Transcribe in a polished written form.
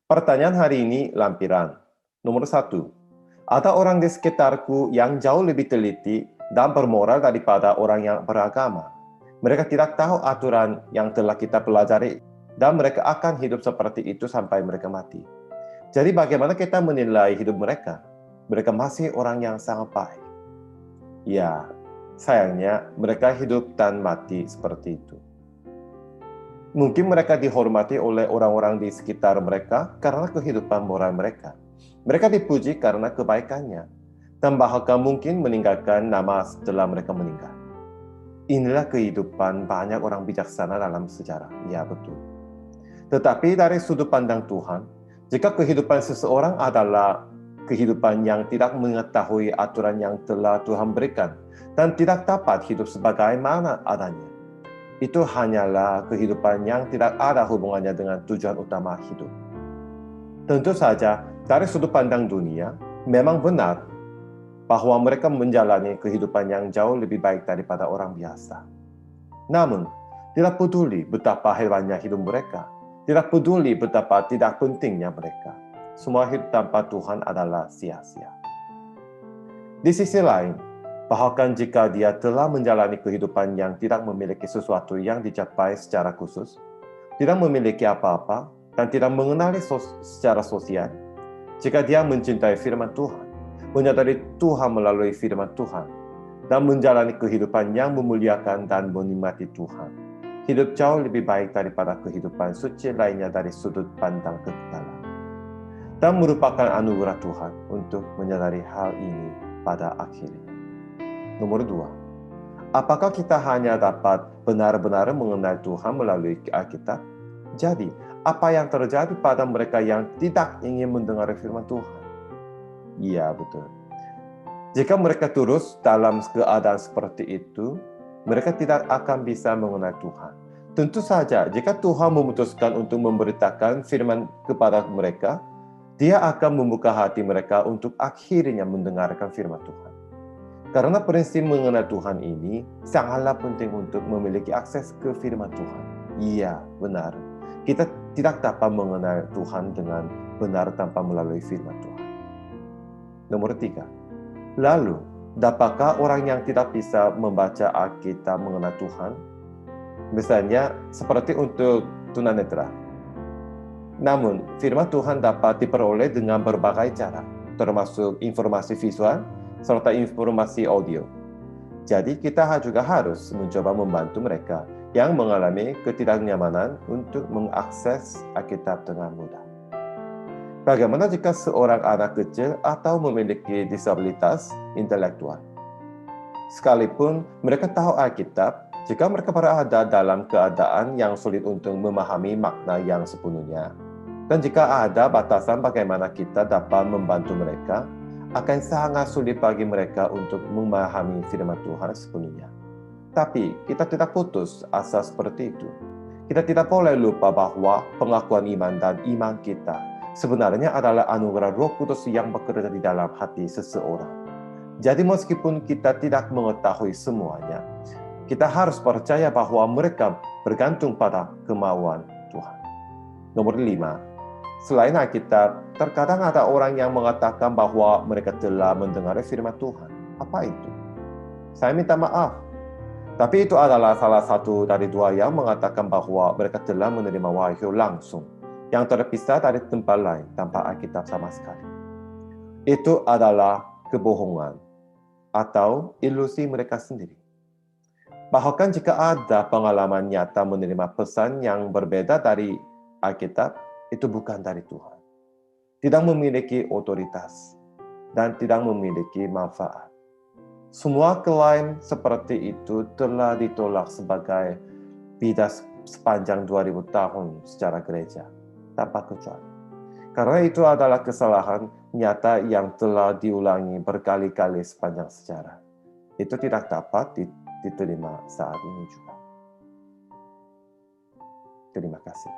Pertanyaan hari ini lampiran. Nomor 1. Ada orang di sekitarku yang jauh lebih teliti dan bermoral daripada orang yang beragama. Mereka tidak tahu aturan yang telah kita pelajari dan mereka akan hidup seperti itu sampai mereka mati. Jadi bagaimana kita menilai hidup mereka? Mereka masih orang yang sangat baik. Ya, sayangnya mereka hidup dan mati seperti itu. Mungkin mereka dihormati oleh orang-orang di sekitar mereka karena kehidupan moral mereka. Mereka dipuji karena kebaikannya, dan bahkan mungkin meninggalkan nama setelah mereka meninggal. Inilah kehidupan banyak orang bijaksana dalam sejarah. Ya, betul. Tetapi dari sudut pandang Tuhan, jika kehidupan seseorang adalah kehidupan yang tidak mengetahui aturan yang telah Tuhan berikan dan tidak dapat hidup sebagaimana adanya, itu hanyalah kehidupan yang tidak ada hubungannya dengan tujuan utama hidup. Tentu saja, dari sudut pandang dunia, memang benar bahwa mereka menjalani kehidupan yang jauh lebih baik daripada orang biasa. Namun, tidak peduli betapa hebatnya hidup mereka, tidak peduli betapa tidak pentingnya mereka. Semua hidup tanpa Tuhan adalah sia-sia. Di sisi lain, bahkan jika dia telah menjalani kehidupan yang tidak memiliki sesuatu yang dicapai secara khusus, tidak memiliki apa-apa, dan tidak mengenali secara sosial, jika dia mencintai firman Tuhan, menyadari Tuhan melalui firman Tuhan, dan menjalani kehidupan yang memuliakan dan menikmati Tuhan, hidup jauh lebih baik daripada kehidupan suci lainnya dari sudut pandang kekekalan. Dan merupakan anugerah Tuhan untuk menyadari hal ini pada akhirnya. Nomor 2, apakah kita hanya dapat benar-benar mengenal Tuhan melalui Alkitab? Jadi, apa yang terjadi pada mereka yang tidak ingin mendengar firman Tuhan? Iya, betul. Jika mereka terus dalam keadaan seperti itu, mereka tidak akan bisa mengenal Tuhan. Tentu saja, jika Tuhan memutuskan untuk memberitakan firman kepada mereka, Dia akan membuka hati mereka untuk akhirnya mendengarkan firman Tuhan. Karena prinsip mengenal Tuhan ini sangatlah penting untuk memiliki akses ke firman Tuhan. Iya, benar. Kita tidak dapat mengenal Tuhan dengan benar tanpa melalui firman Tuhan. Nomor 3. Lalu, dapatkah orang yang tidak bisa membaca Alkitab mengenal Tuhan? Misalnya, seperti untuk tunanetra. Namun, firman Tuhan dapat diperoleh dengan berbagai cara, termasuk informasi visual, serta informasi audio. Jadi kita juga harus mencoba membantu mereka yang mengalami ketidaknyamanan untuk mengakses Alkitab dengan mudah. Bagaimana jika seorang anak kecil atau memiliki disabilitas intelektual? Sekalipun mereka tahu Alkitab, jika mereka berada dalam keadaan yang sulit untuk memahami makna yang sepenuhnya, dan jika ada batasan bagaimana kita dapat membantu mereka, akan sangat sulit bagi mereka untuk memahami firman Tuhan sepenuhnya. Tapi kita tidak putus asa seperti itu. Kita tidak boleh lupa bahwa pengakuan iman dan iman kita sebenarnya adalah anugerah Roh Kudus yang bekerja di dalam hati seseorang. Jadi meskipun kita tidak mengetahui semuanya, kita harus percaya bahwa mereka bergantung pada kemauan Tuhan. Nomor 5. Selain Alkitab, terkadang ada orang yang mengatakan bahwa mereka telah mendengar firman Tuhan. Apa itu? Saya minta maaf. Tapi itu adalah salah satu dari dua yang mengatakan bahwa mereka telah menerima wahyu langsung, yang terpisah dari tempat lain tanpa Alkitab sama sekali. Itu adalah kebohongan atau ilusi mereka sendiri. Bahkan jika ada pengalaman nyata menerima pesan yang berbeda dari Alkitab, itu bukan dari Tuhan. Tidak memiliki otoritas dan tidak memiliki manfaat. Semua klaim seperti itu telah ditolak sebagai bidas sepanjang 2000 tahun secara gereja, tanpa kecuali. Karena itu adalah kesalahan nyata yang telah diulangi berkali-kali sepanjang sejarah. Itu tidak dapat diterima saat ini juga. Terima kasih.